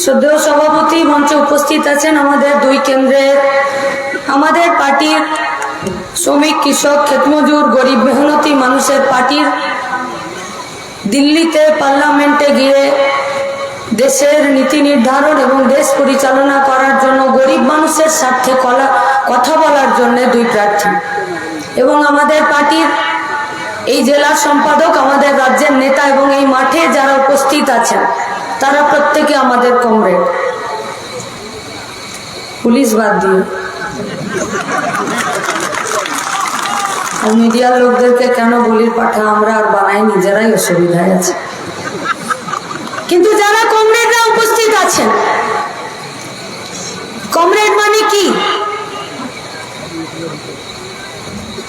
শ্রদ্ধেয় সভাপতি, মঞ্চে উপস্থিত আছেন আমাদের দুই কেন্দ্রের আমাদের পার্টির শ্রমিক, কৃষক, ক্ষেতমজুর, গরিব মেহনতি মানুষের পার্টির দিল্লিতে পার্লামেন্টে গিয়ে দেশের নীতি নির্ধারণ এবং দেশ পরিচালনা করার জন্য গরিব মানুষের স্বার্থে কথা বলার জন্য দুই প্রার্থী, এবং আমাদের পার্টির এই জেলার সম্পাদক, আমাদের রাজ্যের নেতা এবং এই মাঠে যারা উপস্থিত আছেন তারা প্রত্যেকে আমাদের কমরেড। পুলিশ বাদ দিয়ে মিডিয়ার লোকদেরকে কেন বলির পাঠা আমরা আর বানাই, নিজেরাই অসুবিধায় আছে। কিন্তু যারা কমরেডরা উপস্থিত আছেন, কমরেড মানে কি?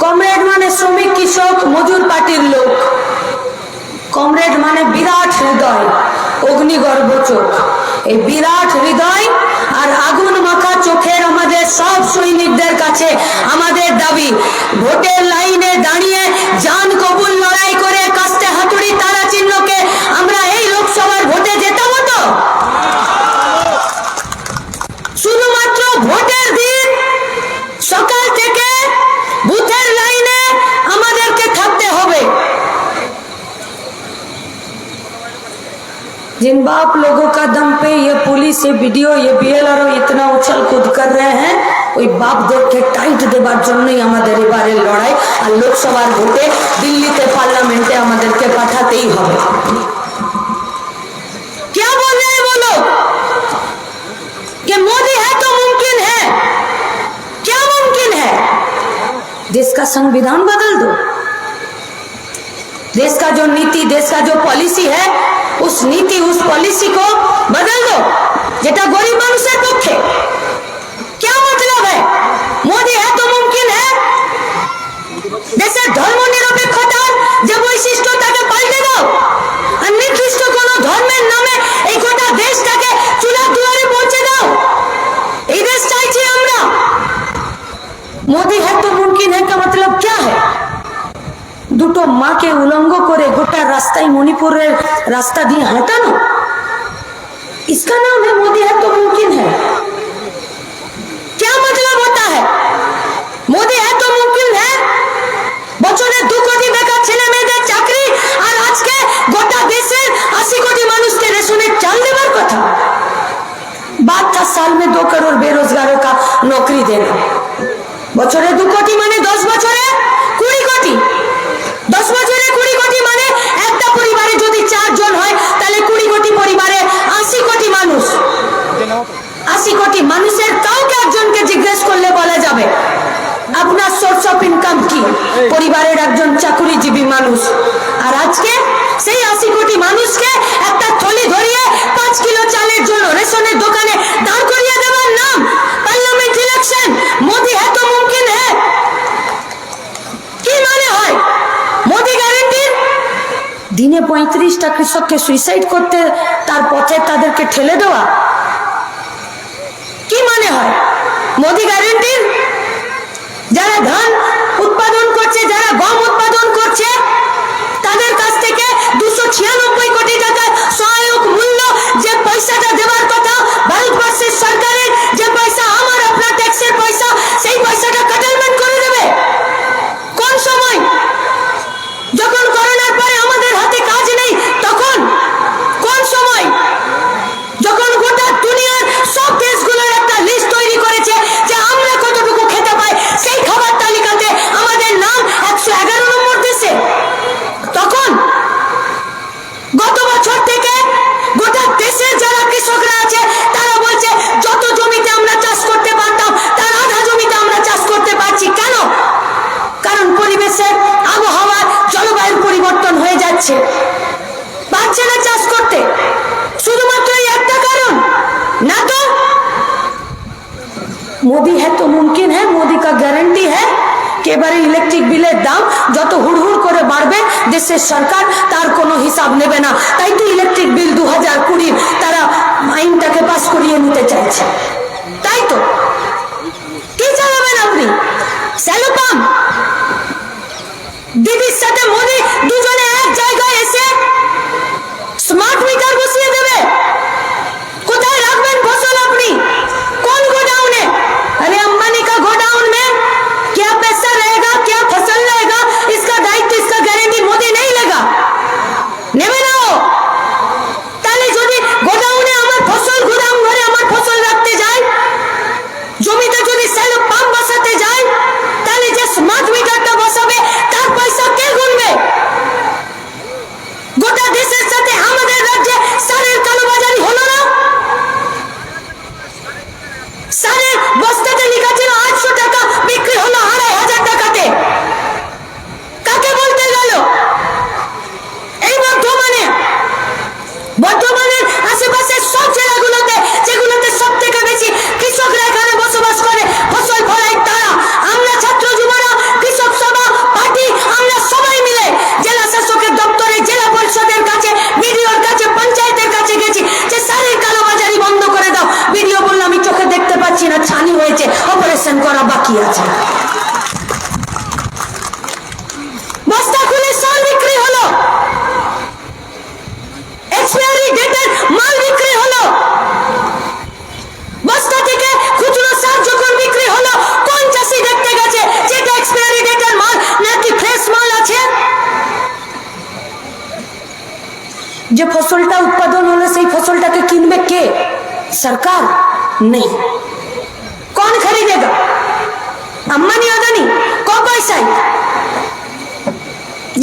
কমরেড মানে শ্রমিক, কৃষক, মজুর পার্টির লোক। কমরেড মানে বিরাট হৃদয়, অগ্নিগর্ভ চোখ। এই বিরাট হৃদয় আর আগুন মাখা চোখের আমাদের সব সৈনিকদের কাছে আমাদের দাবি, ভোটের লাইনে দাঁড়িয়ে জান কবুল লড়াই করে কাস্তে হাতুড়ি তারা চিহ্নকে আমরা এই লোকসভার ভোটে জেতাবো তো? শুধুমাত্র ভোটের দিন সকাল থেকে বুথের লাইনে আমাদেরকে থাকতে হবে। जिन बाप लोगों का दम पे ये पुलिस, ये वीडियो, ये बीएलआरओ इतना उछल कूद कर रहे हैं, ওই বাপদেরকে টাইট দেবার জন্যই আমাদের এবারের লড়াই। আর লোকসভার ভোটে দিল্লিতে পার্লামেন্টে আমাদেরকে পাঠাতেই হবে। क्या बोल रहे हैं वो लोग कि मोदी है तो मुमकिन है? क्या मुमकिन है? देश का संविधान बदल दो, देश का जो नीति, देश का जो पॉलिसी है, उस नीति, उस पॉलिसी को बदल दो जेटा गरीब मानुषेर पक्षे। क्या मतलब है? मोदी है तो मुमकिन है? देशेर धर्मनिरपेक्षतार जे বৈশিষ্ট্য তাকে পাল্টে দাও আর নির্দিষ্ট কোন ধর্মের নামে এই গোটা দেশটাকে চুলার দুয়ারে পৌঁছে দাও। এই দেশ চাইছি আমরা। मोदी है तो मुमकिन है का मतलब क्या है? দুটো মাকে উলঙ্গ করে গোটা রাস্তায় মণিপুরের রাস্তা দিয়ে হাঁটানো, इसका नाम है मोदी है तो मुमकिन है? क्या मतलब होता है मोदी है तो मुमकिन है? বছরে 2 কোটি বেকার ছেলে মেয়েদের চাকরি, আর আজকে গোটা দেশের 80 কোটি মানুষকে রেশনের চাল দেবার কথা। बात था साल में 2 करोड़ बेरोजगारों का नौकरी देना। বছরে 2 কোটি মানে 10 বছরে 20 কোটি। 10 বছরে 20 কোটি মানে একটা পরিবারে যদি 4 জন হয় তাহলে 20 কোটি পরিবারে 80 কোটি মানুষ। 80 কোটি মানুষের কাউকে একজনকে জিজ্ঞেস করলে বলা যাবে আপনার সোর্স অফ ইনকাম কি? পরিবারের একজন চাকরিজীবী মানুষ। আর আজকে সেই 80 কোটি মানুষকে একটা থলি ধরিয়ে 5 কিলো চালের জন্য রেশনের দোকানে দাঁড় করিয়ে দেওয়ার নাম পার্লামেন্ট ইলেকশন। মোদি হ্যাঁ তো মুমকিন হ্যাঁ কি মানে হয়? মোদি গ্যারান্টির দিনে 35টা কৃষককে সুইসাইড করতে তার পথে তাদেরকে ঠেলে দেওয়া কি মানে হয়? মোদি গ্যারান্টির যারা ধান উৎপাদন করছে, যারা গম উৎপাদন করছে, তাদের কাছ থেকে 296 কোটি টাকা সহায়ক মূল্য যে পয়সাটা দেওয়ার কথা ভারতবর্ষের সরকারের, যে পয়সা আমার আপনার ট্যাক্সের পয়সা, সেই পয়সাটা কাটালমেন্ট করে দেবে। কোন সময়? যখন করোনার পরে আমাদের হাতে কাজ নেই তখন। কোন সময়? যখন গোটা দুনিয়ার সব দেশগুলোর একটা লিস্ট তৈরি করেছে যে আমরা কতটুকু খেতে পাই, সেই খাবার তালিকাতে আমাদের নাম 111 নম্বর দেশে। তখন গত বছর থেকে গোটা দেশের যারা কৃষকরা আছে তারা বলছে যত জমিতে আমরা চাষ করতে পারতাম তার আধা জমিতে আমরা চাষ করতে পারছি। কেন? কারণ পরিবেশের, আবহাওয়ার, জলবায়ুর পরিবর্তন হয়ে যাচ্ছে, পারছে না চাষ করতে। শুধুমাত্র এই একটা কারণ না তো। मोदी है तो मुमकिन है, मोदी का गारंटी है कि এবারে ইলেকট্রিক বিলের দাম যত হুড়হুড় করে বাড়বে দেশের সরকার তার কোনো হিসাব নেবে না। তাই তো ইলেকট্রিক বিল 2020 তারা আইনটাকে পাস করিয়ে নিতে চাইছে। তাই তো কি চালাবেন আপনি? স্যালো পাম্প দিদির সাথে মোদি দুজনে এক জায়গায় এসে স্মার্ট মিটার বসিয়ে দেবে। কোথায় বাকি আছে। বস্তা খুলে সার বিক্রি হলো, এক্সপায়ারি ডেটের মাল বিক্রি হলো, বস্তা থেকে খুচরো সার যখন বিক্রি হলো, কোন চাষি দেখতে গেছে যেটা এক্সপায়ারি ডেটের মাল নাকি ফ্রেশ মাল আছে? যে ফসলটা উৎপাদন হলো সেই ফসলটাকে কিনবে কে? সরকার नहीं। कौन खरीदेगा? अंबानी अदानी को पैसा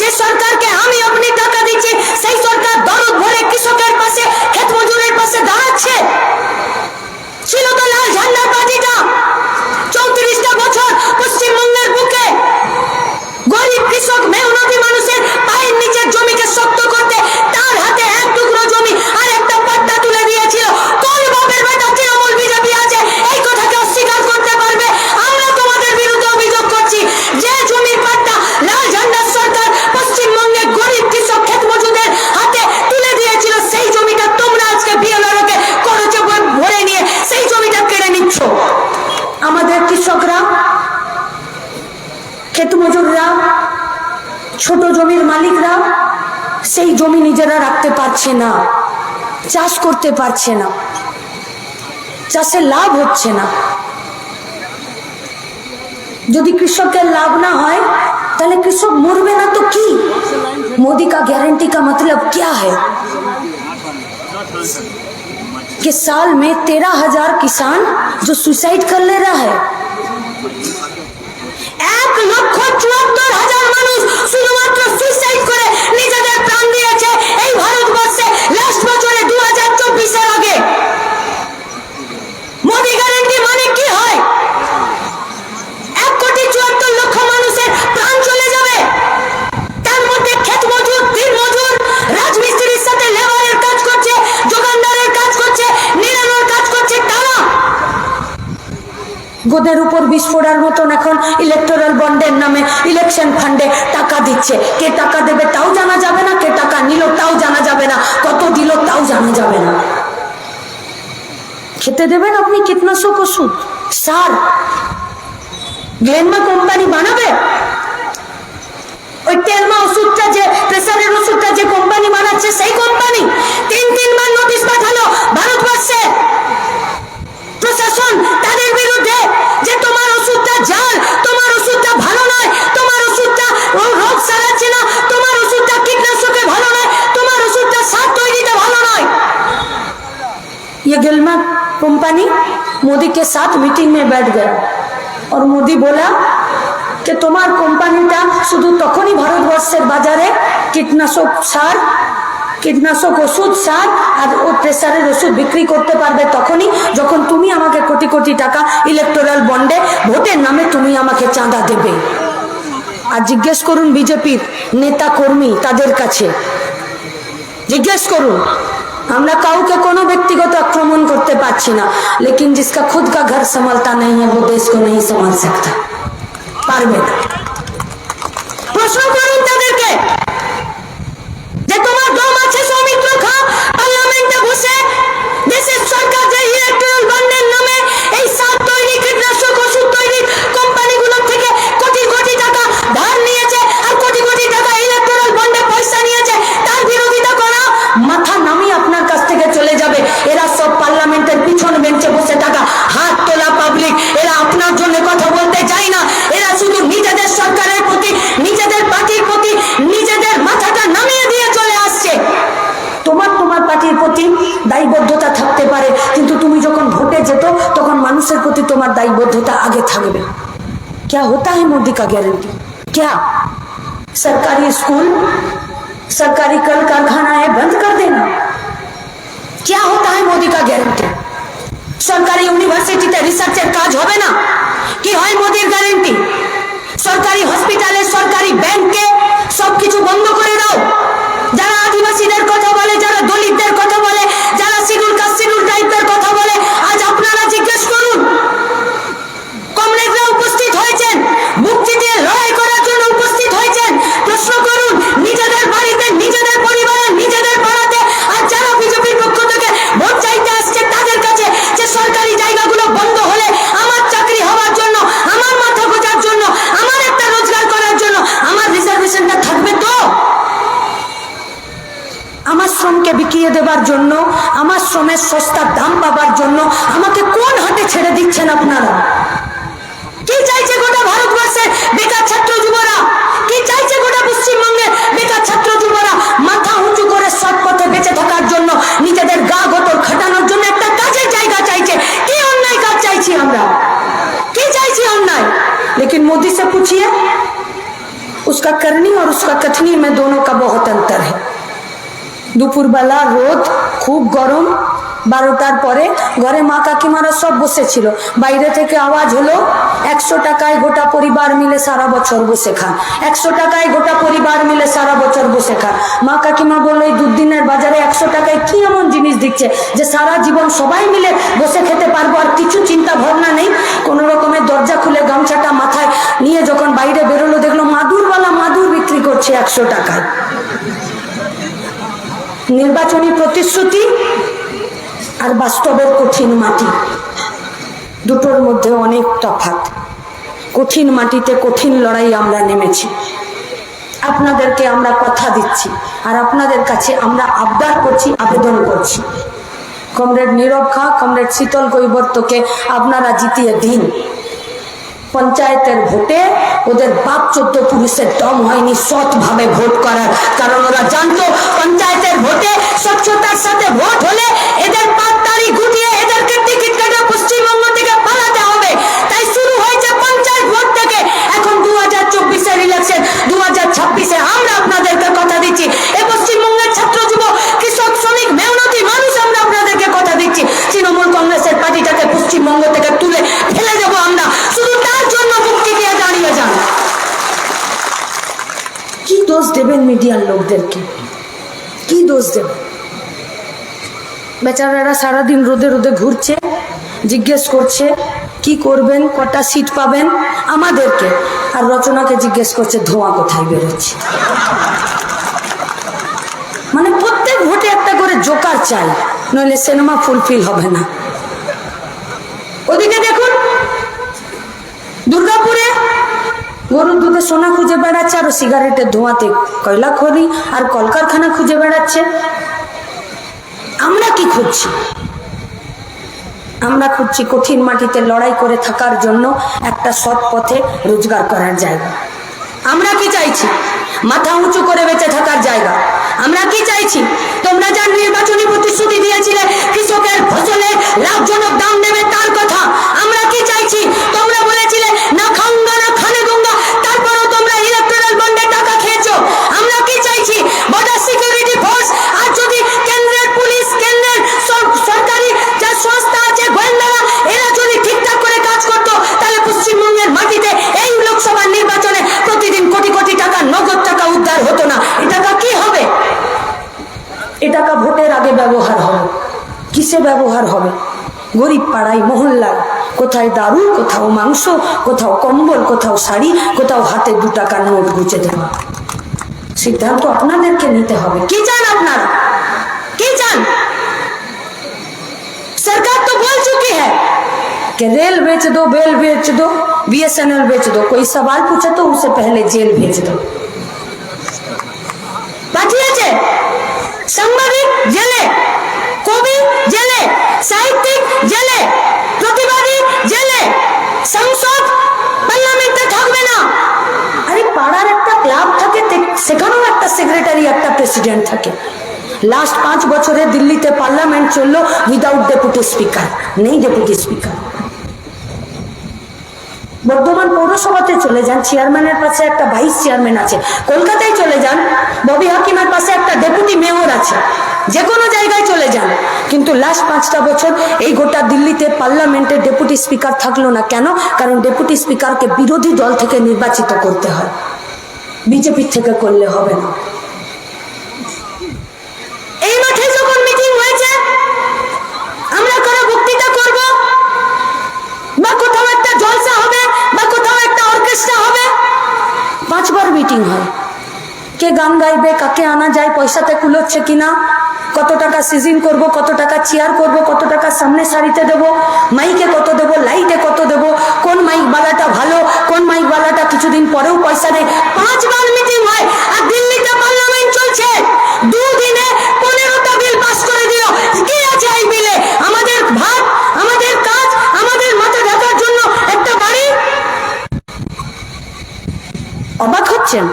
যে সরকারকে আমি আপনি টাকা দিচ্ছি সেই সরকার দরদ ভরে কৃষকের পাশে, ক্ষেত মজুরের পাশে দাঁড়াচ্ছে। ছিল তো লাল ঝান্ডার পার্টিটা 34টা বছর পশ্চিমবঙ্গের বুকে গরিব কৃষক মেহনতি মানুষের পায়ের নিচের জমিকে শক্ত করতে তার হাতে এক টুকরো জমি আর একটা পাট্টা তুলে দিয়েছিল। কোন বাপের বেটা তৃণমূল বিজেপি আছে এই কথাকে অস্বীকার করতে পারবে? আমরা তোমাদের বিরুদ্ধে অভিযোগ করছি, যে জমির পাট্টা লাল ঝান্ডার সরকার পশ্চিমবঙ্গের গরিব কৃষক ক্ষেত মজুরদের হাতে তুলে দিয়েছিল, সেই জমিটা তোমরা আজকে বিএলআরকে করেছে ভরে নিয়ে সেই জমিটা কেড়ে নিচ্ছ। আমাদের কৃষকরা, ক্ষেত মজুররা, ছোট জমির মালিকরা সেই জমি নিজেরা রাখতে পারছে না, চাষ করতে পারছে না, চাষে লাভ হচ্ছে না। যদি কৃষকের লাভ না হয় তাহলে কৃষক মরবে না তো কি? मोदी का गारंटी का मतलब क्या है कि साल में 13,000 किसान जो सुसाइड कर ले रहा है। 1,74,000 মানুষ শুধুমাত্র সুইসাইড করে নিজেদের প্রাণ দিয়েছে এই ভারতবর্ষে লাস্ট বছরে 2024 এর আগে। মোদি গ্যারান্টি মানে কি হয়? 1,74,00,000 মানুষের প্রাণ চলে যাবে, তার মধ্যে ক্ষেত মজুর, দিন মজুর, রাজমিস্ত্রির সাথে লেবারের কাজ করছে, দোকানদারের কাজ করছে, নিরানোর কাজ করছে, তারা গোদের উপর বিস্ফোরার মতন এখন ইলেকটোরাল বন্ডের নামে ইলেকশন ফান্ডে টাকা দিচ্ছে। কে টাকা দেবে তাও জানা যাবে না, কে টাকা নিল তাও জানা যাবে না, কত দিল তাও জানা যাবে না। খেতে দেবেন আপনি কীটনাশক ওষুধ, সার, গ্লেনমা কোম্পানি বানাবে ওই টেলমা ওষুধটা, যে প্রেসারের ওষুধটা যে কোম্পানি বানাচ্ছে সেই কোম্পানি 3 বার নোটিশ পাঠালো ভারতবর্ষে প্রশাসন তাদের বিরুদ্ধে যে তোমার ওষুধটা জাল, তোমার ওষুধটা ভালো নয়, তোমার ওষুধটা রোগ সারাচ্ছে না, তোমার ওষুধটা কীটনাশকে ভালো নয়, তোমার ওষুধটা সার তৈরিতে ভালো নয়। ये गिलमा कंपनी मोदी के साथ मीटिंग में बैठ गया और मोदी बोला कि তোমার কোম্পানিটা শুধু তখনই ভারতবর্ষের বাজারে কীটনাশক সার, কীটনাশক ওষুধ, সার আর ও প্রেসারের ওষুধ বিক্রি করতে পারবে তখনই যখন তুমি আমাকে কোটি কোটি টাকা ইলেকটোরাল বন্ডে ভোটের নামে তুমি আমাকে চাঁদা দেবে। আর জিজ্ঞেস করুন বিজেপির নেতা কর্মী, তাদের কাছে জিজ্ঞেস করুন। আমরা কাউকে কোনো ব্যক্তিগত আক্রমণ করতে পারছি না, लेकिन जिसका खुद का घर संभालता नहीं है वो देश को नहीं संभाल सकता, পারবে না। প্রশ্ন করুন তাদেরকে যে তোমার দম আছে সৌমিত্র খা পার্লামেন্টে বসে দেশের সরকার যে ইলেকট্রাল বন্ডের নামে এই সার তৈরি, কীটনাশক ওষুধ তৈরি কোম্পানিগুলো থেকে কোটি কোটি টাকা ধার নিয়েছে আর কোটি কোটি টাকা ইলেকট্রাল বন্ডে পয়সা নিয়েছে, তার বিরোধিতা করা মাথা নামিয়ে আপনার কাছ থেকে চলে যাবে। এরা সব পার্লামেন্টের পিছন বেঞ্চে বসে থাকা হাত তোলা পাবলিক, এরা আপনার জন্য কথা বলতে চায় না, এরা শুধু নিজেদের সরকারের প্রতি, নিজেদের পার্টির প্রতি নিজেদের মাথাটা নামিয়ে দিয়ে চলে আসছে। তোমার পার্টির প্রতি দায়বদ্ধতা থাকতে পারে, কিন্তু তুমি যখন ভোটে যেত তখন মানুষের প্রতি তোমার দায়বদ্ধতা আগে থাকবে। क्या होता है मोदी का गारंटी? क्या सरकारी स्कूल, सरकारी कल कारखानाएं बंद कर देना? क्या होता है मोदी का गारंटी? সরকারি ইউনিভার্সিটিতে রিসার্চের কাজ হবে না? কি হয় মোদির গ্যারান্টি? সরকারি হসপিটালে, সরকারি ব্যাংকে সবকিছু বন্ধ করে দাও। যারা আদিবাসীদের কথা বলে, যারা দলিতদের কথা বলে, যারা শিডিউল কাস্ট, শিডিউল ট্রাইবের কথা বলে, আজ আপনারা জিজ্ঞেস করুন। কমরেডরা উপস্থিত হয়েছেন, বুক চিতিয়ে লড়াই করার জন্য উপস্থিত হয়েছেন। প্রশ্ন করুন নিজেদের বাড়িতে, নিজেদের পরিবারে, নিজেদের পাড়াতে, আর যারা বিজেপির পক্ষ থেকে ভোট চাইতে আসছে তাদের কাছে যে সরকারি জায়গাগুলো বন্ধ হলে আমার চাকরি হওয়ার জন্য, আমার বিকিয়ে দেবার জন্য, আমার শ্রমের সস্তা দাম পাবার জন্য আমাকে কোন হাতে ছেড়ে দিচ্ছেন আপনারা? কি চাইছে গোটা ভারতবর্ষের বেকার ছাত্র যুবরা? কি চাইছে গোটা পশ্চিমবঙ্গের বেকার ছাত্র যুবরা? মাথা উঁচু করে সৎ পথে বেঁচে থাকার জন্য, নিজেদের গা গতর খাটানোর জন্য একটা কাজের জায়গা চাইছে। কি অন্যায় কাজ চাইছি আমরা? কি চাইছি অন্যায়? लेकिन मोदी से पूछिए, उसका करनी और उसका कथनी में दोनों का बहुत अंतर है। দুপুর বেলা রোদ, খুব গরম, 12টার পরে ঘরে মা কাকিমারা সব বসেছিল, বাইরে থেকে আওয়াজ হলো 100 টাকায় গোটা পরিবার মিলে সারা বছর বসে খান, 100 টাকায় গোটা পরিবার মিলে সারা বছর বসে খান। মা কাকিমা বললো এই দুদিনের বাজারে 100 টাকায় কি এমন জিনিস দিচ্ছে যে সারা জীবন সবাই মিলে বসে খেতে পারবো, আর কিছু চিন্তা ভাবনা নেই। কোন রকমের দরজা খুলে গামছাটা মাথায় নিয়ে যখন বাইরে বেরোলো, দেখলো মাদুরওয়ালা মাদুর বিক্রি করছে 100 টাকায়। নির্বাচনী প্রতিশ্রুতি আর বাস্তবের কঠিন মাটি, দুটোর মধ্যে অনেক তফাৎ। কঠিন মাটিতে কঠিন লড়াই আমরা নেমেছি। আপনাদেরকে আমরা কথা দিচ্ছি, আর আপনাদের কাছে আমরা আবদার করছি, আবেদন করছি, কমরেড নীরব খাঁ, কমরেড শীতল কৈবর্তকে আপনারা জিতিয়ে দিন। পঞ্চায়েতের ভোটে ওদের বাপ 14 পুরুষের দম হয়নি সৎ ভাবে ভোট করার, কারণ ওরা জানতো পঞ্চায়েতের ভোটে স্বচ্ছতার সাথে ভোট হলে এদের পাততাড়ি গুটিয়ে এদেরকে টিকিট কেটে পশ্চিমবঙ্গ থেকে পালাতে হবে। তাই শুরু হয়েছে পঞ্চায়েত ভোট থেকে। এখন 2024-এর ইলেকশন, 2026-এ আমরা আপনাদেরকে কথা দিচ্ছি, এ পশ্চিমবঙ্গের ছাত্র যুব কৃষক শ্রমিক মেহনতি মানুষ আমরা আপনাদেরকে কথা দিচ্ছি, তৃণমূল কংগ্রেসের পার্টিটাকে পশ্চিমবঙ্গ থেকে তুলে ফেলে দেবো আমরা। শুধু তার জন্য মুক্তি দিয়ে দাঁড়িয়ে যান। কি দোষ দেবেন মিডিয়ার লোকদেরকে? কি দোষ দেবেন? বেচারারা সারাদিন রোদে রোদে ঘুরছে, জিজ্ঞেস করছে কি করবেন, কটা সিট পাবেন আমাদেরকে, আর রচনাকে জিজ্ঞেস করছে ধোঁয়া কোথায় বেরোচ্ছে। মানে প্রত্যেক ভোটে একটা করে জোকার চাই, নইলে সিনেমা ফুলফিল হবে না। ওদিকে দেখুন দুর্গাপুরে গরুর দুধে সোনা খুঁজে বেড়াচ্ছে, আর সিগারেটের ধোঁয়াতে কয়লা খনি আর কলকারখানা খুঁজে বেড়াচ্ছে। আমরা কি খুঁজছি? আমরা খুঁজছি কঠিন মাটিতে লড়াই করে থাকার জন্য একটা সৎ পথে রোজগার করার জায়গা। আমরা কি চাইছি? মাথা উঁচু করে বেঁচে থাকার জায়গা। আমরা কি চাইছি? তোমরা যা নির্বাচনী প্রতিশ্রুতি দিয়েছিলে কৃষকের ফসলের লাভজনক দাম দেবে তার কথা, আমরা কি চাইছি? তোমরা বলেছিলে না খাউঙ্গা না খানে গঙ্গা, তারপরও তোমরা ইলেকট্রাল বন্ডে টাকা খেয়েছো। আমরা কি চাইছি? বর্ডার সিকিউরিটি ফোর্স আর যদি কেন্দ্রের পুলিশ, কেন্দ্রের সরকারি যা সংস্থা আছে গোয়েন্দারা, এরা যদি ঠিকঠাক করে কাজ করতো, তাহলে পশ্চিমবঙ্গের মাটিতে এই লোকসভা নির্বাচনে প্রতিদিন কোটি কোটি টাকা, নগদ টাকা উদ্ধার হতো না। এ টাকা কি হবে? এ টাকা ভোটের আগে ব্যবহার হবে। কিসে ব্যবহার হবে? গরিব পাড়ায়, মহল্লায়, কোথায় দারু, কোথাও মাংস, কোথাও কম্বল, কোথাও শাড়ি, কোথাও হাতে 2 টাকার নোট গুঁজে দেওয়া। সিদ্ধান্ত আপনাদেরকে নিতে হবে। কি চান আপনারা? কি চান? सरकार तो बोल चुकी है कि रेल बेच दो, बेल बेच दो, BSNL बेच दो। कोई सवाल पूछे तो उसे पहले जेल भेज दो। পাঠিয়েছে সাংবাদিক জেলে, কবি জেলে, সাহিত্যিক জেলে, প্রতিবাদী জেলে, সংসদ পার্লামেন্টে থাকবে না। আরে পাড়ার একটা ক্লাব থাকে, সেখানেও একটা সেক্রেটারি, একটা প্রেসিডেন্ট থাকে। লাস্ট 5 বছরে দিল্লিতে পার্লামেন্ট চললো উইদাউট ডেপুটি স্পিকার, নেই ডেপুটি স্পিকার। বর্ধমান পৌরসভাতে চলে যান, চেয়ারম্যানের পাশে একটা ভাইস চেয়ারম্যান আছে। কলকাতায় চলে যান, ববি হাকিমের পাশে একটা ডেপুটি মেয়র আছে। যে কোনো জায়গায় চলে যান, কিন্তু লাস্ট 5টা বছর এই গোটা দিল্লিতে পার্লামেন্টে ডেপুটি স্পিকার থাকলো না। কেন? কারণ ডেপুটি স্পিকারকে বিরোধী দল থেকে নির্বাচিত করতে হয়, বিজেপি থেকে করলে হবে না। এই মাঠে যখন মিটিং হয়েছে, আমরা কোনো বক্তৃতা করব বা কোথাও একটা জলসা হবে বা কোথাও একটা অর্কেস্ট্রা হবে, 5 বার মিটিং হয়। কে গান গাইবে, কাকে আনা যায়, পয়সাতে কুলোচ্ছে কিনা, কত টাকা সিজিং করব, কত টাকা চেয়ার করব, কত টাকা সামনে সারিতে দেব, মাইকে কত দেব, লাইটে কত দেব, কোন মাইক বালাটা ভালো, কোন মাইক বালাটা কিছুদিন পরেও পয়সা নেই। 5 বার মিটিং হয়। আর দিল্লিতে পার্লামেন্ট চলছে, 2 দিনে 15টা বিল ভাবছেন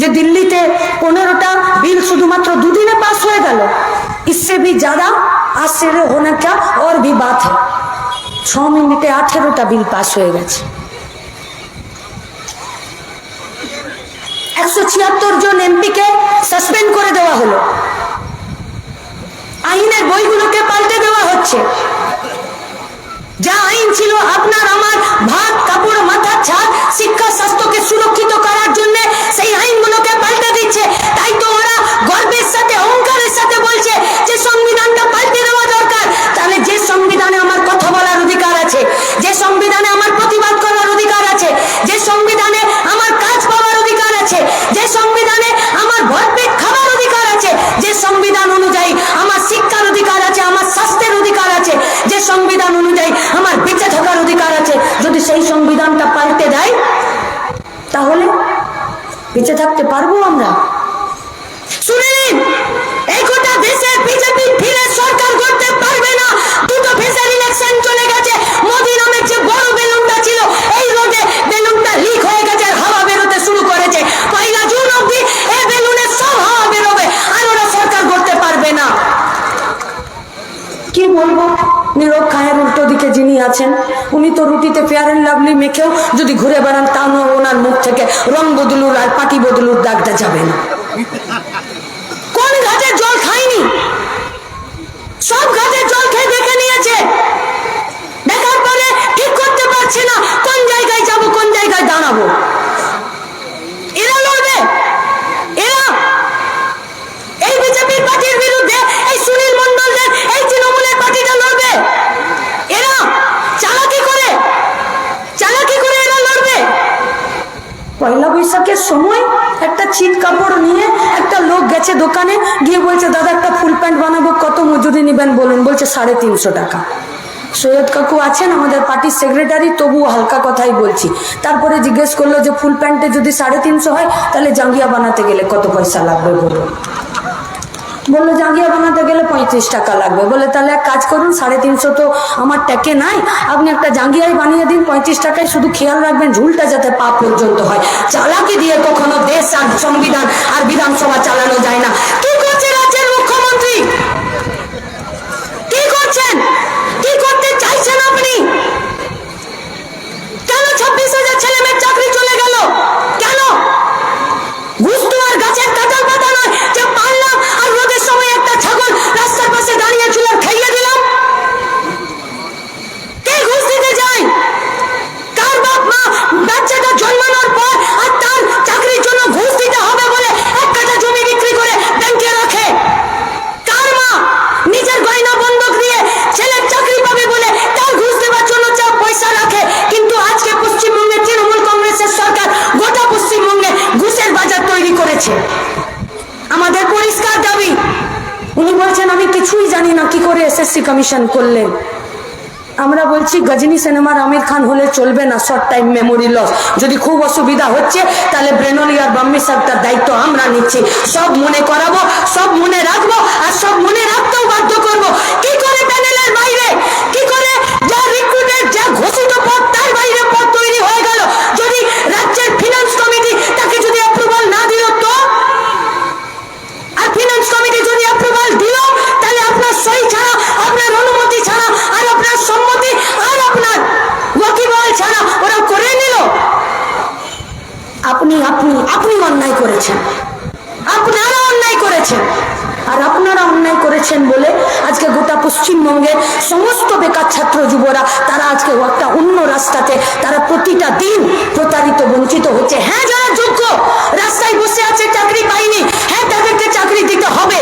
যে দিল্লিতে 15টা বিল শুধুমাত্র দুদিনে পাস হয়ে গেল? इससे भी ज्यादा आश्चर्य होने का और भी बात है, 6 মিনিটে 18টা বিল পাস হয়ে গেছে। 176 জন এমপিকে সাসপেন্ড করে দেওয়া হলো, আইনের বইগুলোকে পাল্টে দেওয়া হচ্ছে। যা আইন ছিল আপনার আমার ভাত কাপড় মাথার ছাদ শিক্ষা স্বাস্থ্যকে সুরক্ষিত করার জন্য, সেই আইনগুলোকে পাল্টে দিচ্ছে। তাই তো ওরা গর্বের সাথে অহংকারের সাথে বলছে যে সংবিধানটা পাল্টে দেওয়া দরকার। তাহলে যে সংবিধানে আমার কথা বলার অধিকার আছে, যে সংবিধানে আমার প্রতিবাদ করার অধিকার আছে, যে সংবিধানে আমার কাজ পাওয়ার অধিকার আছে, যে সংবিধানে আমার ভরপেট খাবার অধিকার আছে, যে সংবিধান অনুযায়ী আমার শিক্ষার অধিকার আছে, আমার স্বাস্থ্যের অধিকার আছে, যে সংবিধান অনুযায়ী আমার বেঁচে থাকার অধিকার আছে, যদি সেই সংবিধানটা পাল্টে দেয় তাহলে বেঁচে থাকতে পারবো আমরা? শুনে নিন, এই গোটা দেশে বিজেপি ফিরে সরকার করতে পারবে না। দুটো ফেসের ইলেকশন চলে গেছে, মোদি নামের যে বড় বেলুনটা ছিল এই রোডে বেলুনটা লিক হয়ে গেছে, আর হাওয়া বেরোতে শুরু করেছে। 1 জুন অবধি এই বেলুনের সব হাওয়া বেরোবে, আর ওরা সরকার করতে পারবে না। কি বলবো, নীরব খায়ের উল্টো দিকে যিনি আছেন উনি তো রুটিতে ফেয়ার অ্যান্ড লাভলি মেখেও যদি ঘুরে বেড়ান তা ওনার মুখ থেকে রং বদলুর আর পাটি বদলুর দাগটা যাবে না। কোন ঘাটের জল খায়নি? সব ঘাটের জল খেয়ে দেখে নিয়েছে, দেখার পরে ঠিক করতে পারছে না কোন জায়গায় যাব, কোন জায়গায় দাঁড়াবো। এরা লড়বে, এরা এই বিজেপির পার্টির বিরুদ্ধে এই সুনীল মন্ডলদের এই তৃণমূলের পার্টিটা লড়বে। এরা চালাকি করে এরা লড়বে। 1 বৈশাখের সময় একটা ছিট কাপড় নিয়ে একটা লোক গেছে দোকানে, গিয়ে বলছে দাদা একটা ফুল প্যান্ট বানাবো, কত মজুরি নেবেন বলুন? বলছে 350 টাকা। সৈয়দ কাকু আছেন আমাদের পার্টির সেক্রেটারি, তবুও হালকা কথাই বলছি। তারপরে জিজ্ঞেস করলো যে ফুল প্যান্টে যদি 350 হয় তাহলে জাঙ্গিয়া বানাতে গেলে কত পয়সা লাগবে বলুন? বললো জাঙ্গিয়া বানাতে গেলে 35 টাকা লাগবে। বলে তাহলে এক কাজ করুন, 350 তো আমার ট্যাকে নাই, আপনি একটা জাঙ্গিয়াই বানিয়ে দিন 35 টাকায়, শুধু খেয়াল রাখবেন ঝুলটা যাতে পা পর্যন্ত হয়। চালাকি দিয়ে কখনো দেশ আর সংবিধান আর বিধানসভা চালানো যায় না। কি করছে রাজ্যের মুখ্যমন্ত্রী? কি করছেন? কি করতে চাইছেন আপনি? কেন 26,000 ছেলে মেয়ের চাকরি চলে গেল? কেন? ঘুষ তো আর গাছের কাঁঠাল পাতা নয় যে পারলাম আর রোদের সময় একটা ছাগল রাস্তার পাশে দাঁড়িয়ে ছিল আর খাইয়ে দিলাম। কে ঘুষ দিতে যায়? কার বাপ মা বাচ্চাটা জন্মানোর পর আর তার চাকরির জন্য ঘুষ দিতে হবে বলে 1 কাঠা জমি বিক্রি করে ব্যাংকে রাখে? কার মা নিজের গয়না বন্ধক দিয়ে ছেলের চাকরি পাবে বলে তার ঘুষ দেওয়ার জন্য পয়সা রাখে? কিন্তু আজকে পশ্চিমবঙ্গের তৃণমূল কংগ্রেসের সরকার গোটা পশ্চিমবঙ্গে ঘুষের বাজার তৈরি করেছে। আমাদের পরিষ্কার দাবি, উনি বলছেন আমি কিছুই জানি না কি করে এসএসসি কমিশন করলেন। আমরা বলছি গজনী সিনেমার আমির খান হলে চলবে না, শর্ট টাইম মেমোরি লস। যদি খুব অসুবিধা হচ্ছে তাহলে ব্রেনলি আর বাম্মি সাহেবটার দায়িত্ব আমরা নিচ্ছি। সব মনে করাবো, সব মনে রাখবো, আর সব মনে রাখতেও বাধ্য করবো। কি করে প্যানেলের বাইরে, কি করে যা রিক্রুটেড যা ঘোষিত পদ তার বাইরে পদ তৈরি হয়ে গেল? যদি রাজ্যের ফিনান্স কমিটি তাকে যদি অ্যাপ্রুভাল না দিল তো, আর ফিনান্স কমিটি যদি অ্যাপ্রুভাল দিল তাহলে আপনার সই ছাড়া, আপনার অনুমতি ছাড়া, আর আপনার সম্মতি আর আপনার ওয়াকিবহাল ছাড়া ওরা করে নিল। আপনি আপনি আপনি অন্যায় করেছেন, আপনারা অন্যায় করেছেন। আর আপনারা অন্যায় করেছেন বলে আজকে গোটা পশ্চিমবঙ্গের সমস্ত বেকার ছাত্র যুবরা তারা আজকে একটা অন্য রাস্তাতে তারা প্রতিটা দিন প্রতারিত বঞ্চিত হচ্ছে। হ্যাঁ, যারা যোগ্য রাস্তায় বসে আছে চাকরি পায়নি, হ্যাঁ তাদেরকে চাকরি দিতে হবে।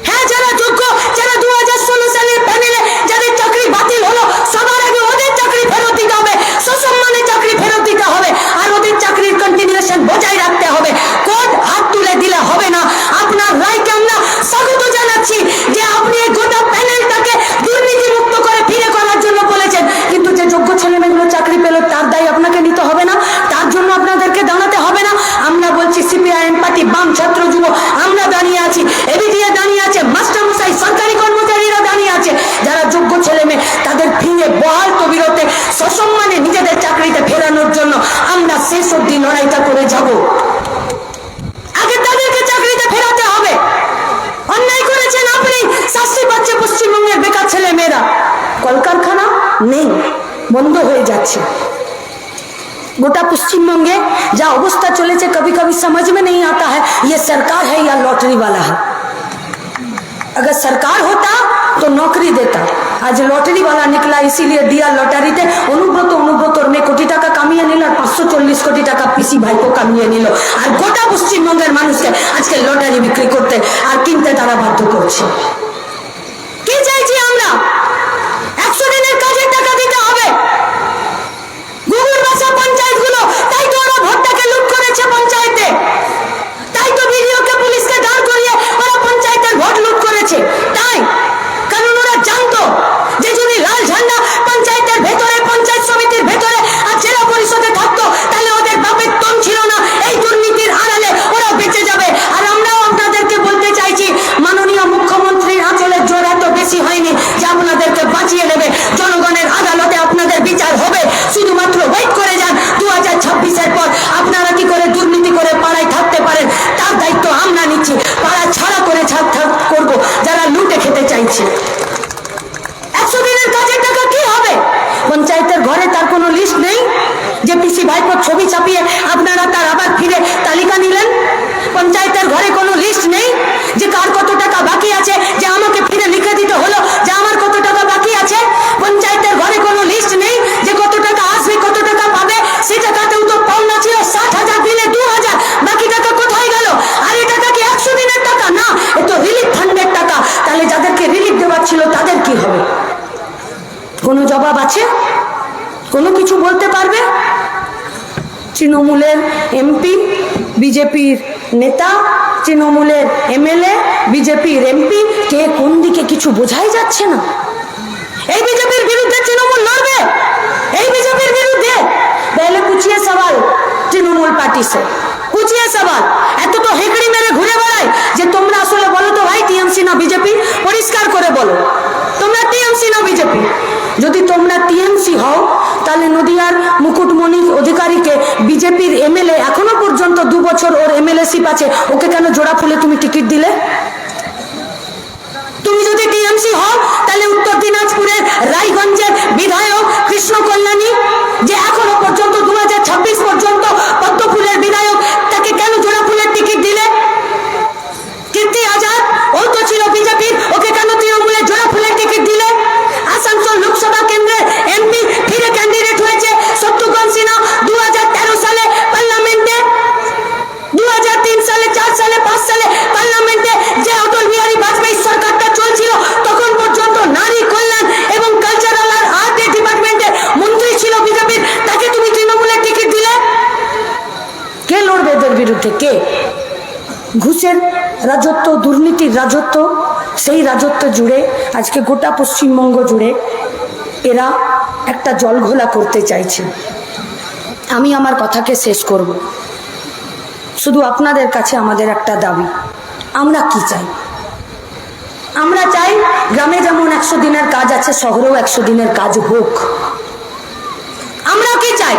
হ্যাঁ, যারা যোগ্য, যারা 2016 সালের প্যানেলে যাদের চাকরি বাতিল হলো, সবার আগে ওদের চাকরি ফেরত দিতে হবে, সসম্মানে চাকরি ফেরত দিতে হবে, আর ওদের চাকরির কন্টিনিউশন বজায় রাখতে হবে। কোর্ট হাত তুলে দিলে হবে না। আপনার রায়কে আমরা স্বাগত জানাচ্ছি যে আপনি এই গোটা প্যানেলটাকে দুর্নীতি মুক্ত করে ফিরে করার জন্য বলেছেন, কিন্তু যে যোগ্য ছেলেমেয়েগুলো চাকরি পেল তার দায় আপনাকে নিতে হবে না, তার জন্য আপনাদেরকে দাঁড়াতে হবে না। আমরা বলছি সিপি কলকারখানা নেই, বন্ধ হয়ে যাচ্ছে। गोटा पश्चिम बंगे जा अवस्था चले कभी कभी समझ में नहीं आता है ये सरकार है या लॉटरी वाला है। अगर सरकार होता तो नौकरी देता, आज लॉटरी वाला निकला, इसीलिए दिया लॉटरी थे অনুব্রত में কোটি টাকা কামিয়ে নিল আর 540 কোটি টাকা পিসি ভাইপো কামিয়ে নিল, আর গোটা পশ্চিমবঙ্গের মানুষকে আজকে লটারি বিক্রি করতে আর কিনতে তারা বাধ্য করছে। কি চাইছি আমরা? 100 দিনের কাজের টাকা দিতে হবে। গুগল ভাষা পঞ্চায়েতগুলো, তাই তো ওরা ভোটটাকে লুট করেছে পঞ্চায়েতে, তাই তো ভিডিওকে পুলিশকে দাঁড় করিয়ে ওরা পঞ্চায়েতের ভোট লুট করেছে। তাই কারণ ওরা জানতো যে যদি লাল ঝান্ডা পঞ্চায়েতের ভেতরে, পঞ্চায়েত সমিতির ভেতরে আর জেলা পরিষদে থাকতো তাহলে ওদের বাপের দম ছিল না, এই দুর্নীতির আড়ালে ওরা বেঁচে যাবে। আর আমরাও আপনাদেরকে বলতে চাইছি, মাননীয় মুখ্যমন্ত্রীর আঁচলের জোর এত বেশি হয়নি যে আপনাদেরকে বাঁচিয়ে নেবে। জনগণের আদালতে আপনাদের বিচার হবে, শুধুমাত্র ওয়েট করে যান 2026-এর পর আপনারা কি করে দুর্নীতি করে পাড়ায় থাকতে পারেন তার দায়িত্ব আমরা নিচ্ছি। পাড়া ছাড়া করে করবো যারা লুটে খেতে চাইছে। 100 দিনের কাজের টাকা কি হবে? পঞ্চায়েতের ঘরে তার কোনো লিস্ট নেই যে পিসি ভাইপোর ছবি ছাপিয়ে আপনারা তার আবার ফিরে তালিকা নিলেন। পঞ্চায়েতের ঘরে কোনো লিস্ট নেই যে কার কত টাকা বাকি আছে, যে আমাকে ফিরে লিখে দিতে হলো যে আমার কত টাকা বাকি আছে। পঞ্চায়েতের ঘরে কোনো লিস্ট নেই যে কত টাকা আসবে, কত টাকা পাবে। সে টাকাতেও তো পাওনা ছিল 60,000, দিলে 2,000, বাকি টাকা কোথায় গেল? আর এই টাকা কি 100 দিনের টাকা? না, এ তো রিলিফ ফান্ডের টাকা। তাহলে যাদেরকে রিলিফ দেওয়ার ছিল তাদের কি হবে? কোনো জবাব আছে? কোনো কিছু বলতে পারবে? তৃণমূলের এমপি, বিজেপির নেতা, তৃণমূলের এমএলএ, বিজেপির এমপি, কে কোন দিকে কিছু বোঝাই যাচ্ছে না। এই বিজেপির বিরুদ্ধে তৃণমূল লড়বে, এই বিজেপির বিরুদ্ধে। पहले पूछिए सवाल तृणमूल पार्टी से, पूछिए सवाल। এত তো হেকড়ি মেরে ঘুরে বেড়ায় যে তোমরা আসলে বলো তো ভাই টিএমসি না বিজেপি? পরিষ্কার করে বলো, তোমরা টিএমসি না বিজেপি? যদি তোমরা টিএমসি হও তাহলে নদিয়ার মুকুটমণি অধিকারীকে বিজেপির এমএলএ, এখনো পর্যন্ত 2 বছর ওর এমএলএশিপ আছে, ওকে কেন জোড়া ফুলে তুমি টিকিট দিলে? তুমি যদি টিএমসি হও তাহলে উত্তর দিনাজপুরের রায়গঞ্জের বিধায়ক কৃষ্ণ কল্যাণী, যে এখনো পর্যন্ত 2026 পর্যন্ত পদ্মফুলের বিধায়ক, তাকে কেন জোড়া ফুলের টিকিট দিলে? কীর্তি আজাদ, ও তো ছিল বিজেপির, ওকে কেন তৃণমূলের জোড়া ফুলের টিকিট দিলে? আসানসোল লোকসভা কেন্দ্রের এমপি ফিরে ক্যান্ডিডেট হয়েছে শত্রুঘ্ন সিনহা 2013 সালে পার্লামেন্টে, 2003 সালে, 4 সালে, 5 সালে পার্লামেন্টে যে অটল বিহারী বাজপেয়ী সরকারটা চলছিল তখন পর্যন্ত নারী কল্যাণ এবং কালচারাল আর আর্ট ডিপার্টমেন্টের মন্ত্রী ছিল বিজেপির, তাকে তুমি তৃণমূলের টিকিট দিলে? কে লড়বে এদের বিরুদ্ধে? কে? ঘুষের রাজত্ব, দুর্নীতির রাজত্ব, সেই রাজত্ব জুড়ে আজকে গোটা পশ্চিমবঙ্গ জুড়ে এরা একটা জলঘোলা করতে চাইছে। আমি আমার কথাকে শেষ করব, শুধু আপনাদের কাছে আমাদের একটা দাবি, আমরা কি চাই? আমরা চাই গ্রামে যেমন 100 দিনের কাজ আছে, শহরেও 100 দিনের কাজ হোক। আমরা কি চাই?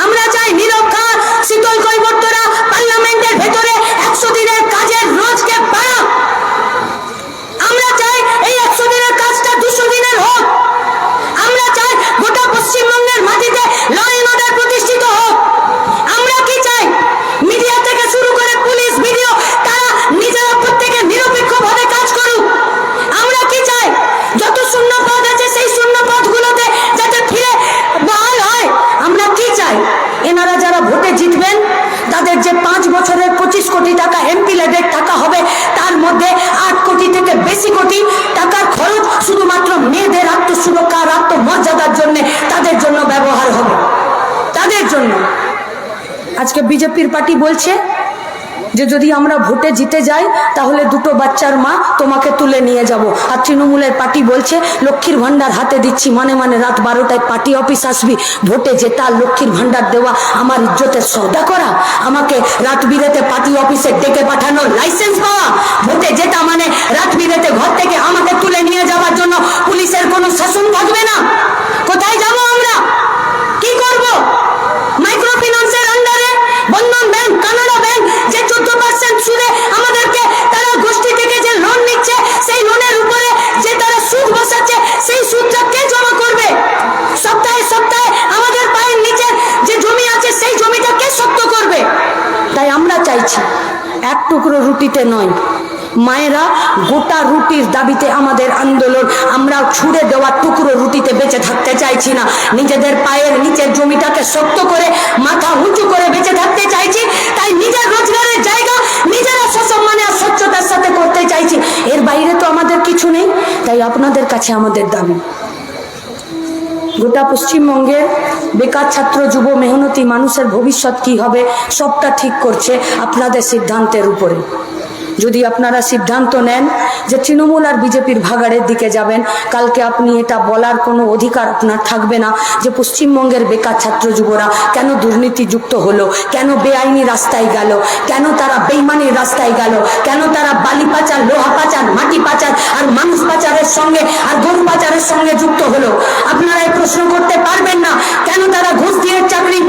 আমরা চাই নিরক্ষা, শীতল কৈবর্তরা পার্লামেন্টের ভেতরে 100 দিনের কাজের রোজকে বাড়াক। আমরা চাই এই 100 দিনের কাজটা 200 দিনের হোক। আমরা চাই গোটা পশ্চিমবঙ্গের মাটিতে ল এন্ড অর্ডার প্রতিষ্ঠিত হোক। আমরা কি চাই? মিডিয়া থেকে শুরু করে পুলিশ, ভিডিও, তারা নিজেরা প্রত্যেকে নিরপেক্ষভাবে কাজ করুক। আমরা কি চাই? যত শূন্য পদ আছে সেই শূন্য পদগুলোতে যাতে ফিরে বহাল হয়। আমরা কি চাই? এনারা যারা ভোটে জিতবেন তাদের যে 5 বছরের 25 কোটি টাকা এমপি লেডের টাকা হবে, তার মধ্যে 8 কোটি থেকে বেশি কোটি টাকার খরচ শুধুমাত্র মেয়েদের আত্মসুরক্ষা আর আত্মমর্যাদার জন্য, তাদের জন্য ব্যবহার হবে, তাদের জন্য। আজকে বিজেপির পার্টি বলছে যে যদি আমরা ভোটে জিতে যাই তাহলে 2টো বাচ্চার মা তোমাকে তুলে নিয়ে যাব। আর তৃণমূলের পার্টি বলছে লক্ষ্মীর ভান্ডার হাতে দিচ্ছি, মানে রাত 12টায় পার্টি অফিস আসবি, ভোটে জেতা, লক্ষ্মীর ভান্ডার দেওয়া আমার ইজ্জতের সওদা করা, আমাকে রাত বিরেতে পার্টি অফিসে ডেকে পাঠানোর লাইসেন্স পাওয়া, ভোটে জেতা মানে রাত বিরেতে ঘর থেকে আমাকে তুলে নিয়ে যাওয়ার জন্য পুলিশের কোনো শাসন থাকবে না। কোথায় যাব আমরা? কি করব? মাইক্রো ফিন্যান্সের আন্ডারে বন্ধন ব্যাংক, কানাড়া ব্যাংক যে 14% সুদে আমাদেরকে তারা গোষ্ঠী থেকে যে লোন নিচ্ছে, সেই লোনের উপরে যে তারা সুদ বসাচ্ছে, সেই সুদ চাইছি, এক টুকরো রুটিতে নয়। মায়েরা, গোটা রুটির দাবিতে আমাদের আন্দোলন। আমরা ছুঁড়ে দেওয়া টুকরো রুটিতে বেঁচে থাকতে চাইছি না। নিজেদের পায়ের নিচের জমিটাকে শক্ত করে মাথা উঁচু করে বেঁচে থাকতে চাইছি। তাই নিজের রোজগারের জায়গা নিজেরা সসম্মানে আর স্বচ্ছতার সাথে করতে চাইছি। এর বাইরে তো আমাদের কিছু নেই। তাই আপনাদের কাছে আমাদের দাবি, গোটা পশ্চিমবঙ্গের বেকার ছাত্র, যুব, মেহনতি মানুষের ভবিষ্যৎ কি হবে সবটা ঠিক করছে আপনাদের সিদ্ধান্তের উপরে। যদি আপনারা সিদ্ধান্ত নেন যে তৃণমূল আর বিজেপির ভাগাড়ের দিকে যাবেন, কালকে আপনি এটা বলার কোনো অধিকার আপনার থাকবে না যে পশ্চিমবঙ্গের বেকার ছাত্র যুবরা কেন দুর্নীতিযুক্ত হলো, কেন বেআইনি রাস্তায় গেল, কেন তারা বেইমানির রাস্তায় গেল, কেন তারা বালি পাচার, লোহা পাচার, মাটি পাচার আর মানুষ পাচারের সঙ্গে আর গরু পাচারের সঙ্গে যুক্ত হলো। আপনারা এই প্রশ্ন করতে পারবেন না কেন তারা ঘুষ দিয়ে চাকরি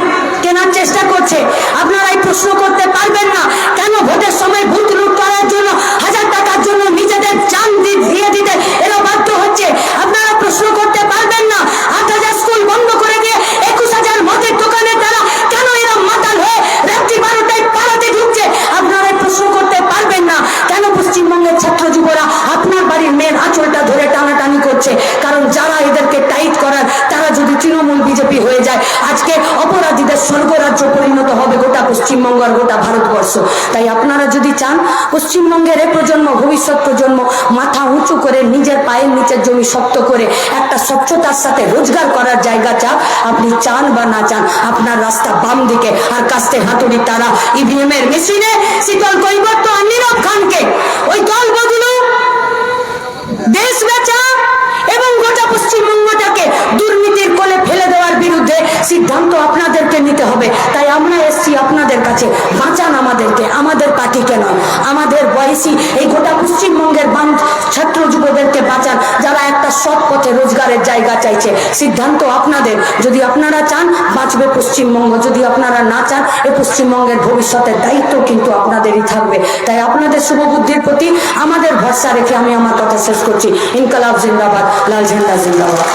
কেনার চেষ্টা করছে। আপনারা এই প্রশ্ন করতে পারবেন না কেন ভোটের সময় ভোট লুট করার জন্য, 1000 টাকার জন্য নিজেদের জান দিয়ে দিতে এরা বাধ্য হচ্ছে। আপনারা প্রশ্ন করতে পারবেন না 8000 স্কুল বন্ধ করে দিয়ে 21000 মদের দোকানে তারা কেন এরা মাতাল হয়ে রাত্রি 12টায় পাড়াতে ঢুকছে। আপনারা প্রশ্ন করতে পারবেন না কেন পশ্চিমবঙ্গের ছাত্র যুবরা আপনার বাড়ির মেয়ের আঁচলটা ধরে টানাটানি করছে। কারণ যারা এদেরকে টাইট করার, তারা যদি তৃণমূল বিজেপি হয়ে যায়, আজকে অপরাধীদের স্বর্গরাজ্য পরিণত হবে গোটা পশ্চিমবঙ্গ আর গোটা ভারতবর্ষ। তাই আপনারা যদি চান পশ্চিমবঙ্গের এ প্রজন্ম, ভবিষ্যৎ প্রজন্ম মাথা উঁচু করে নিজের পায়ের নিচের জমি শক্ত করে একটা স্বচ্ছতার সাথে রোজগার করার জায়গা চান, আপনি চান বা না চান, আপনার রাস্তা বাম দিকে। আর কাস্তে হাতুড়ি তারা ইভিএম এর মেশিনে শীতল কৈবর্ত আর নীরব খানকে ওই দল বদলু, দেশ বেচা এবং গোটা পশ্চিমবঙ্গটাকে দুর্নীতির কোলে ফেলে দেওয়ার বিরুদ্ধে সিদ্ধান্ত আপনাদেরকে নিতে হবে। তাই আমরা এসছি আপনাদের কাছে, বাঁচান আমাদেরকে, আমাদের পার্টিকে নয়, আমাদের বয়সী এই গোটা পশ্চিমবঙ্গের ছাত্র যুবদেরকে বাঁচান যারা একটা সৎ পথে রোজগারের জায়গা চাইছে। সিদ্ধান্ত আপনাদের। যদি আপনারা চান বাঁচবে পশ্চিমবঙ্গ, যদি আপনারা না চান এই পশ্চিমবঙ্গের ভবিষ্যতের দায়িত্ব কিন্তু আপনাদেরই থাকবে। তাই আপনাদের শুভবুদ্ধির প্রতি আমাদের ভরসা রেখে আমি আমার কথা শেষ করছি। ইনকলাব জিন্দাবাদ, লাল ঝান্ডা জিন্দাবাদ।